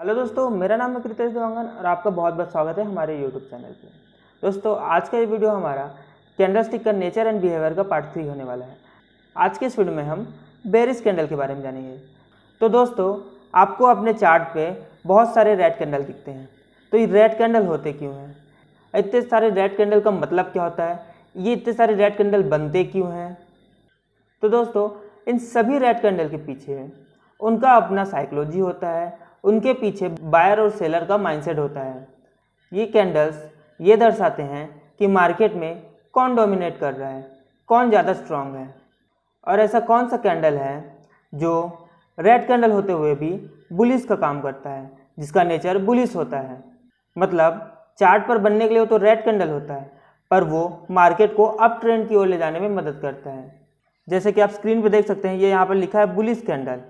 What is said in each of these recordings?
Hello दोस्तों, मेरा नाम है कृतेश देवांगन और आपका बहुत बहुत स्वागत है हमारे यूट्यूब चैनल पे। दोस्तों, आज का ये वीडियो हमारा कैंडलस्टिक का नेचर एंड बिहेवियर का पार्ट 3 होने वाला है। आज के इस वीडियो में हम बेरिश कैंडल के बारे में जानेंगे। तो दोस्तों, आपको अपने चार्ट पे बहुत सारे रेड कैंडल दिखते हैं। तो ये रेड कैंडल होते क्यों हैं? इतने सारे रेड कैंडल का मतलब क्या होता है? ये इतने सारे रेड कैंडल बनते क्यों हैं? तो दोस्तों, इन सभी रेड कैंडल के पीछे उनका अपना साइकोलॉजी होता है, उनके पीछे बायर और सेलर का माइंडसेट होता है। ये कैंडल्स ये दर्शाते हैं कि मार्केट में कौन डोमिनेट कर रहा है, कौन ज़्यादा स्ट्रांग है, और ऐसा कौन सा कैंडल है जो रेड कैंडल होते हुए भी बुलिश का काम करता है, जिसका नेचर बुलिश होता है। मतलब चार्ट पर बनने के लिए तो रेड कैंडल होता है, पर वो मार्केट को अप ट्रेंड की ओर ले जाने में मदद करता है। जैसे कि आप स्क्रीन पर देख सकते हैं, ये यहाँ पर लिखा है बुलिश कैंडल,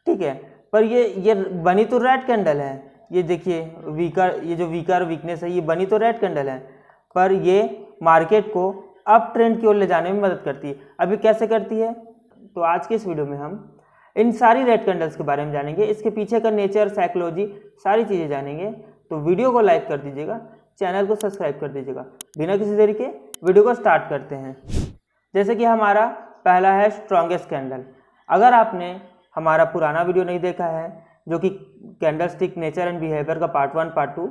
ठीक है, पर ये बनी तो रेड कैंडल है। ये देखिए ये जो वीकर वीकनेस है, ये बनी तो रेड कैंडल है, पर ये मार्केट को अप ट्रेंड की ओर ले जाने में मदद करती है। अभी कैसे करती है? तो आज के इस वीडियो में हम इन सारी रेड कैंडल्स के बारे में जानेंगे, इसके पीछे का नेचर, साइकोलॉजी, सारी चीज़ें जानेंगे। तो वीडियो को लाइक कर दीजिएगा, चैनल को सब्सक्राइब कर दीजिएगा। बिना किसी देरी के वीडियो को स्टार्ट करते हैं। जैसे कि हमारा पहला है स्ट्रॉन्गेस्ट कैंडल। अगर आपने हमारा पुराना वीडियो नहीं देखा है, जो कि कैंडलस्टिक नेचर एंड बिहेवियर का पार्ट 1 पार्ट 2,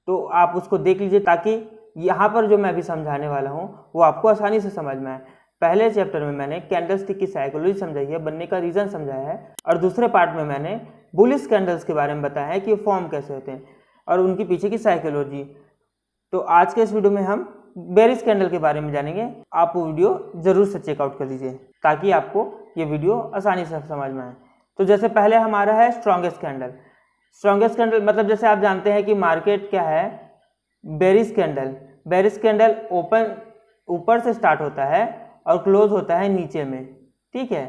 तो आप उसको देख लीजिए, ताकि यहाँ पर जो मैं अभी समझाने वाला हूँ वो आपको आसानी से समझ में आए। पहले चैप्टर में मैंने कैंडलस्टिक की साइकोलॉजी समझाई है, बनने का रीज़न समझाया है, और दूसरे पार्ट में मैंने बुलिश कैंडल्स के बारे में बताया है कि फॉर्म कैसे होते हैं और उनके पीछे की साइकोलॉजी। तो आज के इस वीडियो में हम बेरिश कैंडल के बारे में जानेंगे। आप वो वीडियो ज़रूर से चेकआउट कर लीजिए, ताकि आपको ये वीडियो आसानी से समझ में आए। तो जैसे पहले हमारा है स्ट्रॉन्गेस्ट कैंडल। स्ट्रॉन्गेस्ट कैंडल मतलब जैसे आप जानते हैं कि मार्केट क्या है, bearish candle. Bearish candle open ऊपर से स्टार्ट होता है और क्लोज होता है नीचे में, ठीक है।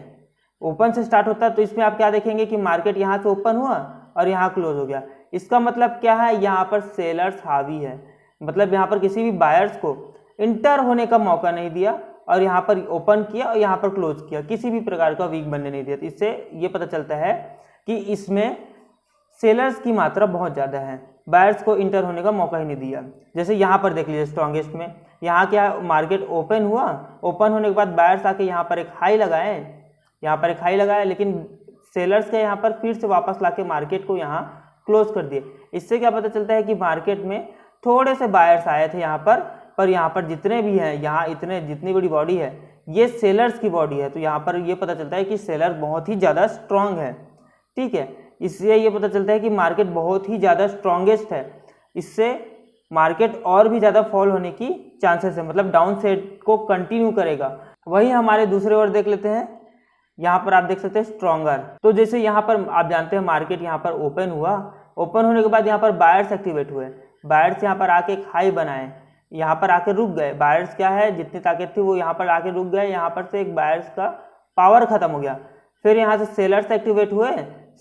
ओपन से स्टार्ट होता है, तो इसमें आप क्या देखेंगे कि मार्केट यहाँ से ओपन हुआ और यहाँ क्लोज हो गया। इसका मतलब क्या है? यहाँ पर सेलर्स हावी है, मतलब यहाँ पर किसी भी बायर्स को इंटर होने का मौका नहीं दिया, और यहाँ पर ओपन किया और यहाँ पर क्लोज किया, किसी भी प्रकार का वीक बनने नहीं दिया। तो इससे ये पता चलता है कि इसमें सेलर्स की मात्रा बहुत ज़्यादा है, बायर्स को इंटर होने का मौका ही नहीं दिया। जैसे यहाँ पर देख लीजिए स्ट्रॉन्गेस्ट में, यहाँ क्या मार्केट ओपन हुआ, ओपन होने के बाद बायर्स आके यहाँ पर एक हाई लगाए, यहाँ पर एक हाई लगाया, लेकिन सेलर्स के यहाँ पर फिर से वापस ला के मार्केट को यहाँ क्लोज कर दिए। इससे क्या पता चलता है कि मार्केट में थोड़े से बायर्स आए थे यहाँ पर यहाँ पर जितने भी हैं, यहाँ जितनी बड़ी बॉडी है, ये सेलर्स की बॉडी है। तो यहाँ पर ये पता चलता है कि सेलर बहुत ही ज़्यादा स्ट्रांग है, ठीक है। इससे ये पता चलता है कि मार्केट बहुत ही ज़्यादा स्ट्रॉन्गेस्ट है। इससे मार्केट और भी ज़्यादा फॉल होने की चांसेस है, मतलब डाउन साइड को कंटिन्यू करेगा। वही हमारे दूसरे ओर देख लेते हैं। यहाँ पर आप देख सकते हैं स्ट्रॉन्गर। तो जैसे यहाँ पर आप जानते हैं मार्केट यहाँ पर ओपन हुआ, ओपन होने के बाद यहाँ पर बायर्स एक्टिवेट हुए, बायर्स यहाँ पर आके एक हाई बनाए, यहाँ पर आके रुक गए। बायर्स क्या है, जितनी ताकत थी वो यहाँ पर आके रुक गए, यहाँ पर से एक बायर्स का पावर खत्म हो गया। फिर यहाँ से सेलर्स एक्टिवेट हुए,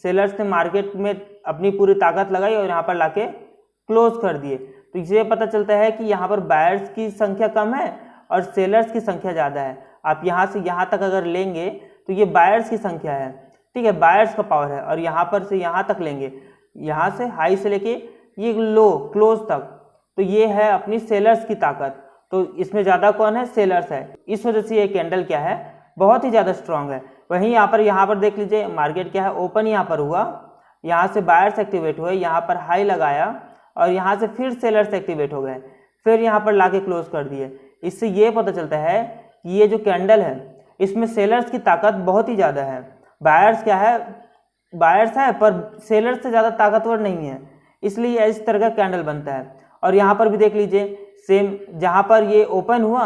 सेलर्स ने मार्केट में अपनी पूरी ताकत लगाई और यहाँ पर लाके क्लोज कर दिए। तो इससे पता चलता है कि यहाँ पर बायर्स की संख्या कम है और सेलर्स की संख्या ज़्यादा है। आप यहाँ से यहाँ तक अगर लेंगे तो ये बायर्स की संख्या है, ठीक है, बायर्स का पावर है। और यहाँ पर से यहाँ तक लेंगे, यहाँ से हाई से लेके ये लो क्लोज तक, तो ये है अपनी सेलर्स की ताकत। तो इसमें ज़्यादा कौन है? सेलर्स है। इस वजह से ये कैंडल क्या है, बहुत ही ज़्यादा स्ट्रांग है। वहीं यहाँ पर देख लीजिए मार्केट क्या है, ओपन यहाँ पर हुआ, यहाँ से बायर्स एक्टिवेट हुए, यहाँ पर हाई लगाया और यहाँ से फिर सेलर्स एक्टिवेट हो गए, फिर यहाँ पर लाके क्लोज कर दिए। इससे ये पता चलता है कि ये जो कैंडल है इसमें सेलर्स की ताकत बहुत ही ज़्यादा है। बायर्स क्या है, बायर्स है पर सेलर्स से ज़्यादा ताकतवर नहीं है, इसलिए इस तरह का कैंडल बनता है। और यहाँ पर भी देख लीजिए सेम, जहाँ पर ये ओपन हुआ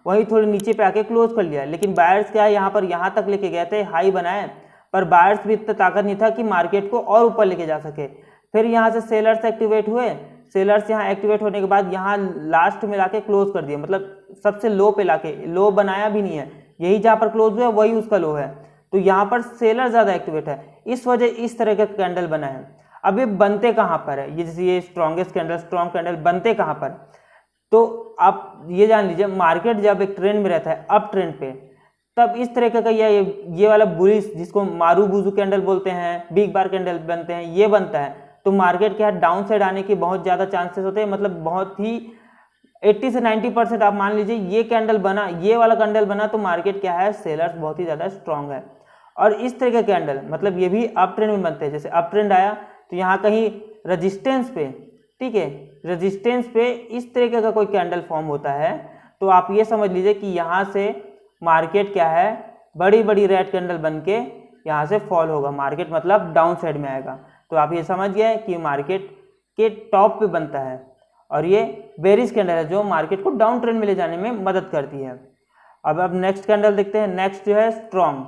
वहीं थोड़ी नीचे पे आके क्लोज कर लिया, लेकिन बायर्स क्या है यहाँ पर यहाँ तक लेके गए थे, हाई बनाए, पर बायर्स भी इतना ताकत नहीं था कि मार्केट को और ऊपर लेके जा सके। फिर यहाँ से सेलर्स एक्टिवेट हुए, सेलर्स यहाँ एक्टिवेट होने के बाद यहाँ लास्ट में लाके क्लोज कर दिया, मतलब सबसे लो पे लाके, लो बनाया भी नहीं है, यही जहाँ पर क्लोज हुआ वही उसका लो है। तो यहाँ पर सेलर ज़्यादा एक्टिवेट है, इस वजह इस तरह का कैंडल बना है। अब ये बनते कहाँ पर है, ये जैसे ये स्ट्रॉन्गेस्ट कैंडल, स्ट्रॉन्ग कैंडल बनते कहाँ पर? तो आप ये जान लीजिए, मार्केट जब एक ट्रेंड में रहता है, अप ट्रेंड पे, तब इस तरह का ये वाला बुलिश, जिसको मारू बुजू कैंडल बोलते हैं, बिग बार कैंडल बनते हैं, ये बनता है। तो मार्केट क्या है डाउन साइड आने के बहुत ज़्यादा चांसेस होते हैं, मतलब बहुत ही 80 से 90% आप मान लीजिए ये कैंडल बना, ये वाला कैंडल बना तो मार्केट क्या है सेलर्स बहुत ही ज़्यादा स्ट्रांग है। और इस तरह के कैंडल मतलब ये भी अप ट्रेंड में बनते हैं, जैसे अप ट्रेंड आया तो यहाँ कहीं रेजिस्टेंस पे, ठीक है, रेजिस्टेंस पे इस तरीके का कोई कैंडल फॉर्म होता है तो आप ये समझ लीजिए कि यहाँ से मार्केट क्या है बड़ी बड़ी रेड कैंडल बन के यहाँ से फॉल होगा, मार्केट मतलब डाउन साइड में आएगा। तो आप ये समझ गए कि मार्केट के टॉप पे बनता है और ये बेरिश कैंडल है जो मार्केट को डाउन ट्रेंड में ले जाने में मदद करती है। अब नेक्स्ट कैंडल देखते हैं। नेक्स्ट जो है स्ट्रॉन्ग।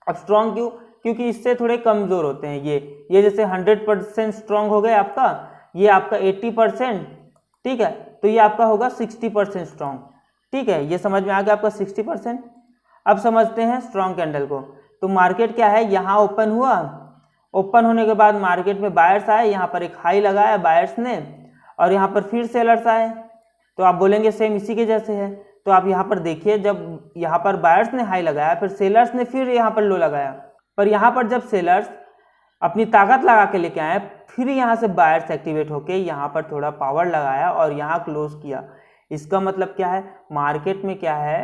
अब स्ट्रॉन्ग क्यों? क्योंकि इससे थोड़े कमज़ोर होते हैं ये जैसे 100% स्ट्रॉन्ग हो गए आपका, ये आपका 80%, ठीक है, तो ये आपका होगा 60% स्ट्रॉन्ग, ठीक है, ये समझ में आ गया आपका 60%। अब समझते हैं स्ट्रॉन्ग कैंडल को। तो मार्केट क्या है यहाँ ओपन हुआ, ओपन होने के बाद मार्केट में बायर्स आए, यहाँ पर एक हाई लगाया बायर्स ने और यहाँ पर फिर सेलर्स आए, तो आप बोलेंगे सेम इसी के जैसे है। तो आप यहाँ पर देखिए जब यहाँ पर बायर्स ने हाई लगाया फिर सेलर्स ने फिर यहाँ पर लो लगाया, पर यहाँ पर जब सेलर्स अपनी ताकत लगा के लेके आए फिर यहाँ से बायर्स एक्टिवेट होके यहाँ पर थोड़ा पावर लगाया और यहाँ क्लोज किया। इसका मतलब क्या है मार्केट में क्या है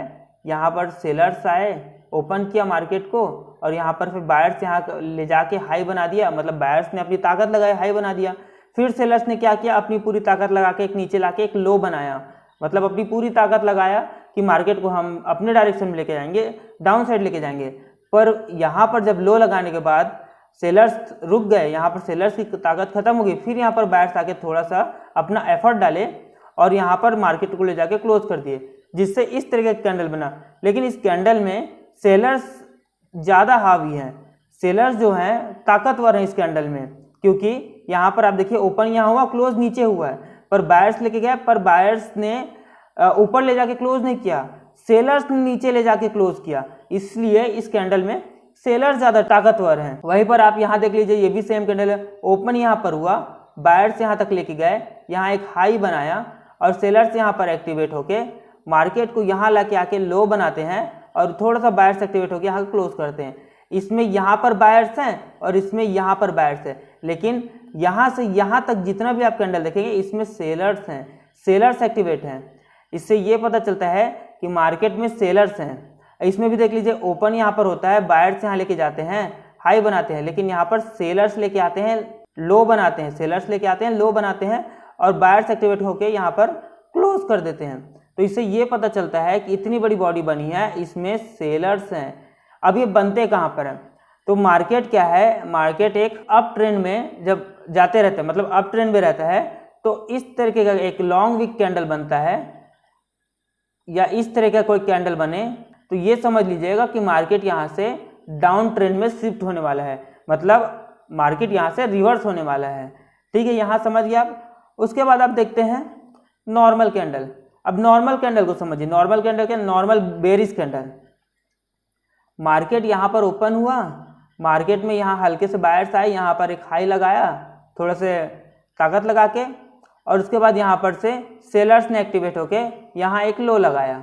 यहाँ पर सेलर्स आए, ओपन किया मार्केट को और यहाँ पर फिर बायर्स यहाँ ले जाके हाई बना दिया, मतलब बायर्स ने अपनी ताकत लगाई हाई बना दिया। फिर सेलर्स ने क्या किया अपनी पूरी ताकत लगा के एक नीचे लाके एक लो बनाया, मतलब अपनी पूरी ताकत लगाया कि मार्केट को हम अपने डायरेक्शन में लेके जाएंगे, डाउन साइड लेके जाएंगे। पर यहाँ पर जब लो लगाने के बाद सेलर्स रुक गए, यहाँ पर सेलर्स की ताकत खत्म हो गई, फिर यहाँ पर बायर्स आके थोड़ा सा अपना एफर्ट डाले और यहाँ पर मार्केट को ले जाके क्लोज कर दिए, जिससे इस तरह का कैंडल बना। लेकिन इस कैंडल में सेलर्स ज़्यादा हावी हैं, सेलर्स जो हैं ताकतवर हैं इस कैंडल में, क्योंकि यहाँ पर आप देखिए ओपन यहाँ हुआ क्लोज नीचे हुआ है, पर बायर्स लेके गए, पर बायर्स ने ऊपर ले जाके क्लोज नहीं किया, सेलर्स ने नीचे ले जाके क्लोज किया, इसलिए इस कैंडल में सेलर्स ज़्यादा ताकतवर हैं। वहीं पर आप यहाँ देख लीजिए ये भी सेम कैंडल है, ओपन यहाँ पर हुआ, बायर्स यहाँ तक लेके गए, यहाँ एक हाई बनाया और सेलर्स यहाँ पर एक्टिवेट होके मार्केट को यहाँ ला के आके लो बनाते हैं और थोड़ा सा बायर्स एक्टिवेट होकर यहाँ क्लोज करते हैं। इसमें यहाँ पर बायर्स हैं और इसमें यहाँ पर बायर्स है, लेकिन यहाँ से यहाँ तक जितना भी आप कैंडल देखेंगे इसमें सेलर्स हैं, सेलर्स एक्टिवेट हैं। इससे ये पता चलता है कि मार्केट में सेलर्स हैं। इसमें भी देख लीजिए ओपन यहाँ पर होता है, बायर्स यहाँ लेके जाते हैं हाई बनाते हैं, लेकिन यहाँ पर सेलर्स लेके आते हैं लो बनाते हैं, सेलर्स लेके आते हैं लो बनाते हैं और बायर्स एक्टिवेट होकर यहाँ पर क्लोज कर देते हैं। तो इससे ये पता चलता है कि इतनी बड़ी बॉडी बनी है, इसमें सेलर्स हैं। अब ये बनते कहाँ पर हैं? तो मार्केट क्या है, मार्केट एक अप ट्रेंड में जब जाते रहते हैं, मतलब अप ट्रेंड में रहता है, तो इस तरीके का एक लॉन्ग विक कैंडल बनता है या इस तरह का कोई कैंडल बने तो ये समझ लीजिएगा कि मार्केट यहाँ से डाउन ट्रेंड में शिफ्ट होने वाला है, मतलब मार्केट यहाँ से रिवर्स होने वाला है, ठीक है, यहाँ समझ गए आप। उसके बाद आप देखते हैं नॉर्मल कैंडल। अब नॉर्मल कैंडल को समझिए, नॉर्मल कैंडल क्या, नॉर्मल बेरिश कैंडल। मार्केट यहाँ पर ओपन हुआ, मार्केट में यहाँ हल्के से बायर्स आए, यहाँ पर एक हाई लगाया थोड़ा से ताकत लगा के और उसके बाद यहाँ पर से सेलर्स ने एक्टिवेट होके यहाँ एक लो लगाया।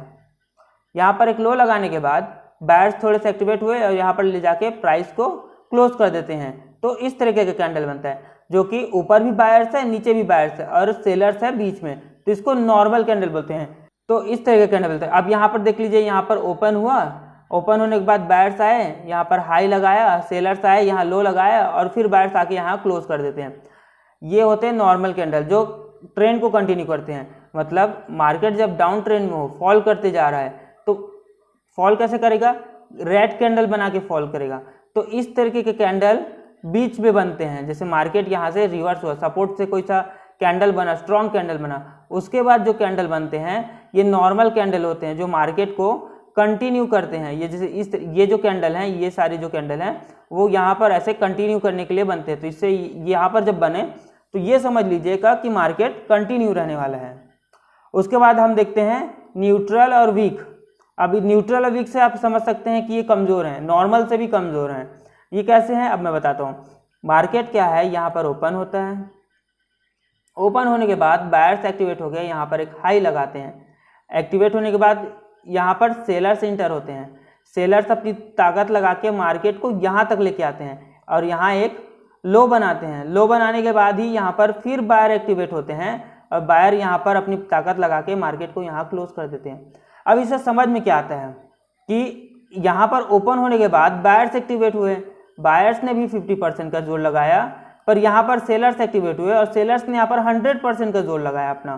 यहाँ पर एक लो लगाने के बाद बायर्स थोड़े से एक्टिवेट हुए और यहाँ पर ले जाके प्राइस को क्लोज कर देते हैं। तो इस तरीके का कैंडल बनता है जो कि ऊपर भी बायर्स है नीचे भी बायर्स है और सेलर्स है बीच में, तो इसको नॉर्मल कैंडल बोलते हैं। तो इस तरह का कैंडल बोलते हैं। अब यहाँ पर देख लीजिए यहाँ पर ओपन हुआ, ओपन होने के बाद बायर्स आए, यहाँ पर हाई लगाया, सेलर्स आए, यहाँ लो लगाया और फिर बायर्स आके यहाँ क्लोज कर देते हैं। ये होते हैं नॉर्मल कैंडल जो ट्रेंड को कंटिन्यू करते हैं। मतलब मार्केट जब डाउन ट्रेंड में हो, फॉल करते जा रहा है, तो फॉल कैसे करेगा, रेड कैंडल बना के फॉल करेगा। तो इस तरीके के कैंडल बीच में बनते हैं। जैसे मार्केट यहाँ से रिवर्स हुआ, सपोर्ट से कोई सा कैंडल बना, स्ट्रॉन्ग कैंडल बना, उसके बाद जो कैंडल बनते हैं ये नॉर्मल कैंडल होते हैं जो मार्केट को कंटिन्यू करते हैं। ये जैसे ये जो कैंडल हैं, ये सारे जो कैंडल हैं वो यहाँ पर ऐसे कंटिन्यू करने के लिए बनते हैं। तो इससे यहाँ पर जब बने तो ये समझ लीजिएगा कि मार्केट कंटिन्यू रहने वाला है। उसके बाद हम देखते हैं न्यूट्रल और वीक। अभी न्यूट्रल और वीक से आप समझ सकते हैं कि ये कमज़ोर हैं, नॉर्मल से भी कमज़ोर हैं। ये कैसे हैं अब मैं बताता हूँ। मार्केट क्या है, यहाँ पर ओपन होता है, ओपन होने के बाद बायर्स एक्टिवेट हो गए, यहाँ पर एक हाई लगाते हैं। एक्टिवेट होने के बाद यहाँ पर सेलर्स इंटर होते हैं, सेलर्स अपनी ताकत लगा के मार्केट को यहाँ तक लेके आते हैं और यहाँ एक लो बनाते हैं। लो बनाने के बाद ही यहाँ पर फिर बायर एक्टिवेट होते हैं और बायर यहाँ पर अपनी ताकत लगा के मार्केट को यहाँ क्लोज कर देते हैं। अब इससे समझ में क्या आता है कि यहाँ पर ओपन होने के बाद बायर्स एक्टिवेट हुए, बायर्स ने भी 50% का जोर लगाया, पर यहाँ पर सेलर्स एक्टिवेट हुए और सेलर्स ने यहाँ पर 100% का जोर लगाया अपना।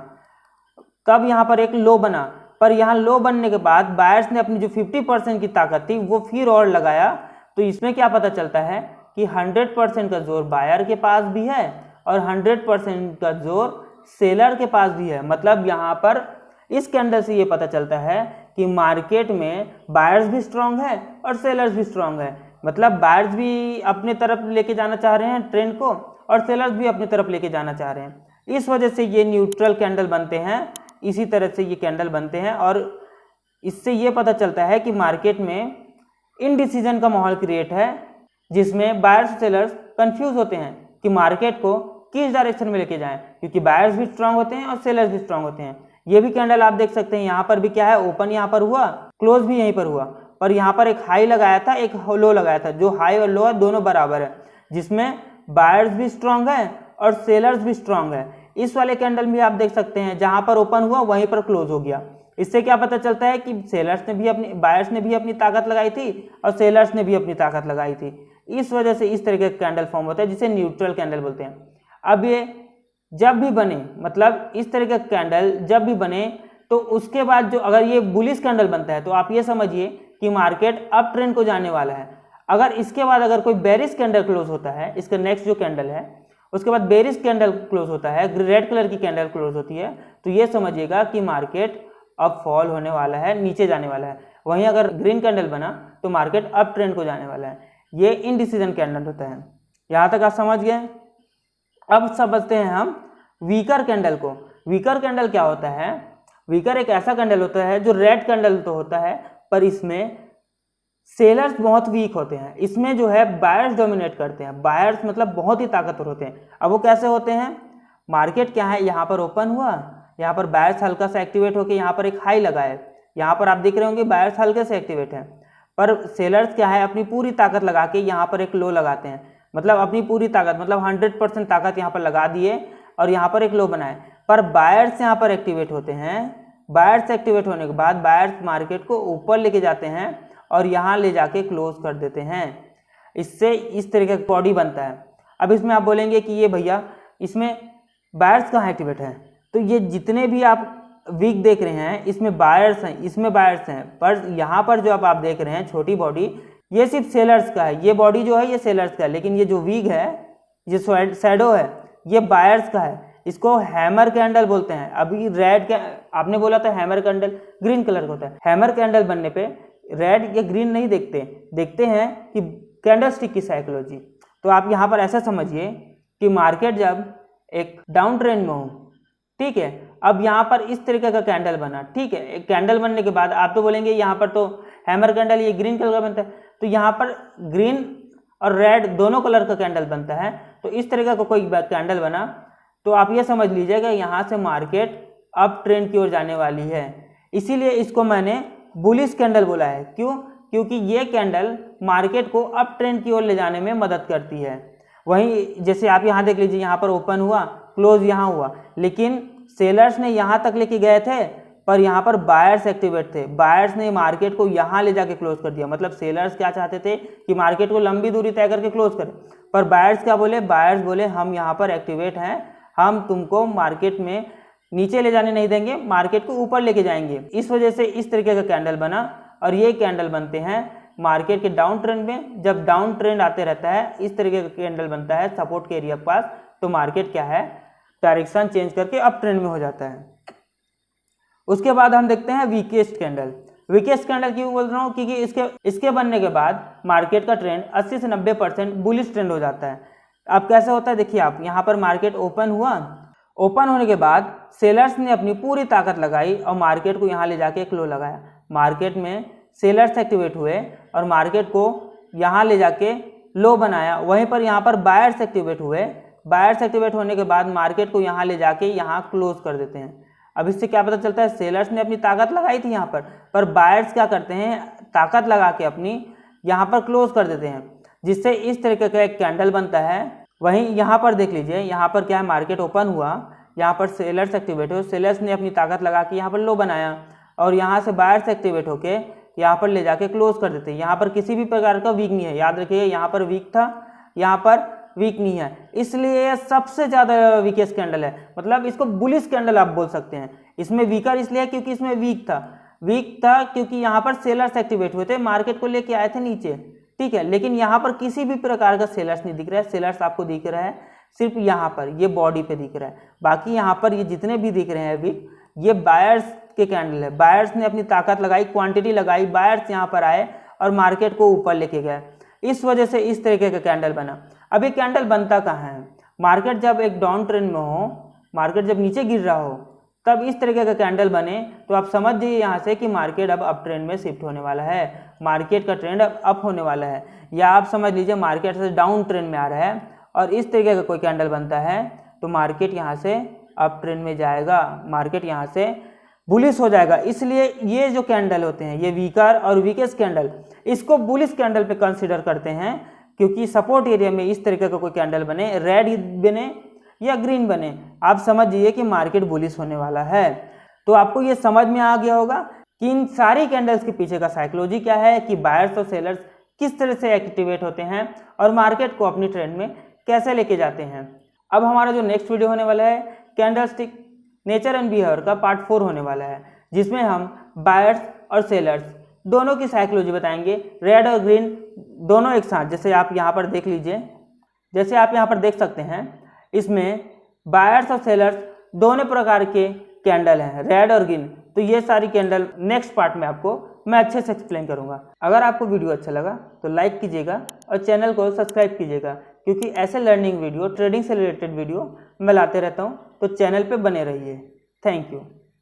तब यहाँ पर एक लो बना, पर यहाँ लो बनने के बाद बायर्स ने अपनी जो 50% की ताकत थी वो फिर और लगाया। तो इसमें क्या पता चलता है कि 100% का जोर बायर के पास भी है और 100% का जोर सेलर के पास भी है। मतलब यहाँ पर इस कैंडल से ये पता चलता है कि मार्केट में बायर्स भी स्ट्रांग है और सेलर्स भी स्ट्रांग है। मतलब बायर्स भी अपने तरफ लेके जाना चाह रहे हैं ट्रेंड को और सेलर्स भी अपनी तरफ लेके जाना चाह रहे हैं। इस वजह से ये न्यूट्रल कैंडल बनते हैं, इसी तरह से ये कैंडल बनते हैं और इससे ये पता चलता है कि मार्केट में इनडिसीजन का माहौल क्रिएट है, जिसमें बायर्स सेलर्स कंफ्यूज होते हैं कि मार्केट को किस डायरेक्शन में लेके जाएं, क्योंकि बायर्स भी स्ट्रांग होते हैं और सेलर्स भी स्ट्रांग होते हैं। ये भी कैंडल आप देख सकते हैं, यहाँ पर भी क्या है, ओपन यहाँ पर हुआ, क्लोज भी यहीं पर हुआ, पर यहाँ पर एक हाई लगाया था, एक लो लगाया था। जो हाई और लो है दोनों बराबर है, जिसमें बायर्स भी स्ट्रांग है और सेलर्स भी स्ट्रांग है। इस वाले कैंडल में आप देख सकते हैं जहां पर ओपन हुआ वहीं पर क्लोज हो गया। इससे क्या पता चलता है कि सेलर्स ने भी अपनी, बायर्स ने भी अपनी ताकत लगाई थी और सेलर्स ने भी अपनी ताकत लगाई थी। इस वजह से इस तरह का कैंडल फॉर्म होता है जिसे न्यूट्रल कैंडल बोलते हैं। अब ये जब भी बने, मतलब इस तरह का कैंडल जब भी बने तो उसके बाद जो अगर ये बुलिश कैंडल बनता है तो आप ये समझिए कि मार्केट अप ट्रेंड को जाने वाला है। अगर इसके बाद अगर कोई बेरिश कैंडल क्लोज होता है, इसका नेक्स्ट जो कैंडल है उसके बाद बेरिश कैंडल क्लोज होता है, रेड कलर की कैंडल क्लोज होती है, तो ये समझिएगा कि मार्केट अब फॉल होने वाला है, नीचे जाने वाला है। वहीं अगर ग्रीन कैंडल बना तो मार्केट अप ट्रेंड को जाने वाला है। ये इनडिसीजन कैंडल होता है। यहाँ तक आप समझ गए। अब समझते हैं हम वीकर कैंडल को। वीकर कैंडल क्या होता है? वीकर एक ऐसा कैंडल होता है जो रेड कैंडल तो होता है, पर इसमें सेलर्स बहुत वीक होते हैं। इसमें जो है बायर्स डोमिनेट करते हैं। बायर्स मतलब बहुत ही ताकतवर होते हैं। अब वो कैसे होते हैं? मार्केट क्या है, यहाँ पर ओपन हुआ, यहाँ पर बायर्स हल्का सा एक्टिवेट होकर यहाँ पर एक हाई लगाए, यहाँ पर आप देख रहे होंगे बायर्स हल्के से एक्टिवेट है, पर सेलर्स क्या है अपनी पूरी ताकत लगा के यहाँ पर एक लो लगाते हैं। मतलब अपनी पूरी ताकत, मतलब 100% ताकत यहाँ पर लगा दिए और यहाँ पर एक लो बनाए, पर बायर्स यहाँ पर एक्टिवेट होते हैं। बायर्स एक्टिवेट होने के बाद बायर्स मार्केट को ऊपर लेके जाते हैं और यहाँ ले जाके क्लोज कर देते हैं। इससे इस तरीके का बॉडी बनता है। अब इसमें आप बोलेंगे कि ये भैया इसमें बायर्स कहाँ एक्टिवेट हैं? तो ये जितने भी आप वीक देख रहे हैं इसमें बायर्स हैं, इसमें बायर्स हैं, पर यहाँ पर जो आप देख रहे हैं छोटी बॉडी, ये सिर्फ सेलर्स का है। ये बॉडी जो है ये सेलर्स का है, लेकिन ये जो वीक है, ये शैडो है, ये बायर्स का है। इसको हैमर कैंडल बोलते हैं। अभी रेड के आपने बोला था हैमर कैंडल ग्रीन कलर का होता है। हैमर कैंडल बनने पे रेड या ग्रीन नहीं देखते हैं कि कैंडलस्टिक की साइकोलॉजी। तो आप यहाँ पर ऐसा समझिए कि मार्केट जब एक डाउन ट्रेंड में हो, ठीक है, अब यहाँ पर इस तरीके का कैंडल बना, ठीक है, एक कैंडल बनने के बाद आप तो बोलेंगे यहाँ पर तो हैमर कैंडल ये ग्रीन कलर का बनता है, तो यहाँ पर ग्रीन और रेड दोनों कलर का कैंडल बनता है। तो इस तरीके का कोई कैंडल बना तो आप ये समझ लीजिएगा यहाँ से मार्केट अप ट्रेंड की ओर जाने वाली है। इसीलिए इसको मैंने बुलिश कैंडल बोला है। क्यों? क्योंकि ये कैंडल मार्केट को अप ट्रेंड की ओर ले जाने में मदद करती है। वहीं जैसे आप यहाँ देख लीजिए, यहाँ पर ओपन हुआ, क्लोज यहाँ हुआ, लेकिन सेलर्स ने यहाँ तक लेके गए थे, पर यहाँ पर बायर्स एक्टिवेट थे। बायर्स ने मार्केट को यहाँ ले जाके क्लोज कर दिया। मतलब सेलर्स क्या चाहते थे कि मार्केट को लंबी दूरी तय करके क्लोज करें, पर बायर्स क्या बोले? बायर्स बोले हम यहाँ पर एक्टिवेट हैं, हम तुमको मार्केट में नीचे ले जाने नहीं देंगे, मार्केट को ऊपर लेके जाएंगे। इस वजह से इस तरीके का कैंडल बना और ये कैंडल बनते हैं मार्केट के डाउन ट्रेंड में। जब डाउन ट्रेंड आते रहता है इस तरीके का कैंडल बनता है सपोर्ट के एरिया के पास, तो मार्केट क्या है डायरेक्शन चेंज करके अप ट्रेंड में हो जाता है। उसके बाद हम देखते हैं वीकेस्ट कैंडल। वीकेस्ट कैंडल क्यों बोल रहा हूँ? क्योंकि इसके बनने के बाद मार्केट का ट्रेंड 80 से 90% बुलिश ट्रेंड हो जाता है। अब कैसे होता है देखिए आप, यहाँ पर मार्केट ओपन हुआ, ओपन होने के बाद सेलर्स ने अपनी पूरी ताकत लगाई और मार्केट को यहाँ ले जाके एक लो लगाया। मार्केट में सेलर्स एक्टिवेट हुए और मार्केट को यहाँ ले जाके लो बनाया। वहीं पर यहाँ पर बायर्स एक्टिवेट हुए। बायर्स एक्टिवेट होने के बाद मार्केट को यहाँ ले जाके यहाँ क्लोज कर देते हैं। अब इससे क्या पता चलता है? सेलर्स ने अपनी ताकत लगाई थी यहाँ पर बायर्स क्या करते हैं? ताकत लगा के अपनी यहाँ पर क्लोज कर देते हैं, जिससे इस तरीके का एक कैंडल बनता है वहीं यहाँ पर देख लीजिए, यहाँ पर क्या है, मार्केट ओपन हुआ, यहाँ पर सेलर्स एक्टिवेट हो, सेलर्स ने अपनी ताकत लगा के यहाँ पर लो बनाया और यहाँ से बायर्स एक्टिवेट होके यहाँ पर ले जाके क्लोज कर देते हैं। यहाँ पर किसी भी प्रकार का वीक नहीं है, याद रखिए, यहाँ पर वीक था, यहाँ पर वीक नहीं है, इसलिए यह सबसे ज़्यादा वीकेस्ट कैंडल है। मतलब इसको बुलिश कैंडल आप बोल सकते हैं। इसमें वीकर इसलिए क्योंकि इसमें वीक था क्योंकि यहाँ पर सेलर्स एक्टिवेट हुए थे, मार्केट को लेके आए थे नीचे, ठीक है। लेकिन यहाँ पर किसी भी प्रकार का सेलर्स नहीं दिख रहा है। सेलर्स आपको दिख रहा है सिर्फ यहाँ पर, ये बॉडी पे दिख रहा है। बाकी यहाँ पर ये जितने भी दिख रहे हैं वीक, ये बायर्स के कैंडल है। बायर्स ने अपनी ताकत लगाई, क्वांटिटी लगाई, बायर्स यहाँ पर आए और मार्केट को ऊपर लेके गए। इस वजह से इस तरीके का कैंडल बना। अब ये कैंडल बनता कहाँ है? मार्केट जब एक डाउन ट्रेंड में हो, मार्केट जब नीचे गिर रहा हो, तब इस तरीके का कैंडल बने तो आप समझ जाइए यहाँ से कि मार्केट अब अप ट्रेंड में शिफ्ट होने वाला है, मार्केट का ट्रेंड अब अप होने वाला है। या आप समझ लीजिए मार्केट से डाउन ट्रेंड में आ रहा है और इस तरीके का कोई कैंडल बनता है तो मार्केट यहाँ से अप ट्रेंड में जाएगा, मार्केट यहाँ से बुलिश हो जाएगा। इसलिए ये जो कैंडल होते हैं, ये वीकर और वीकेस्ट कैंडल, इसको बुलिश कैंडल पे कंसीडर करते हैं क्योंकि सपोर्ट एरिया में इस तरीके का कोई कैंडल बने, रेड बने या ग्रीन बने, आप समझिए कि मार्केट बुलिश होने वाला है। तो आपको ये समझ में आ गया होगा कि इन सारी कैंडल्स के पीछे का साइकोलॉजी क्या है, कि बायर्स और सेलर्स किस तरह से एक्टिवेट होते हैं और मार्केट को अपनी ट्रेंड में कैसे लेके जाते हैं। अब हमारा जो नेक्स्ट वीडियो होने वाला है, कैंडलस्टिक नेचर एंड बिहेवियर का पार्ट 4 होने वाला है, जिसमें हम बायर्स और सेलर्स दोनों की साइकोलॉजी बताएंगे, रेड और ग्रीन दोनों एक साथ। जैसे आप यहाँ पर देख लीजिए, जैसे आप यहाँ पर देख सकते हैं, इसमें बायर्स और सेलर्स दोनों प्रकार के कैंडल हैं, रेड और ग्रीन। तो ये सारी कैंडल नेक्स्ट पार्ट में आपको मैं अच्छे से एक्सप्लेन करूंगा। अगर आपको वीडियो अच्छा लगा तो लाइक कीजिएगा और चैनल को सब्सक्राइब कीजिएगा, क्योंकि ऐसे लर्निंग वीडियो, ट्रेडिंग से रिलेटेड वीडियो मैं लाते रहता हूं, तो चैनल पे बने रहिए। Thank you.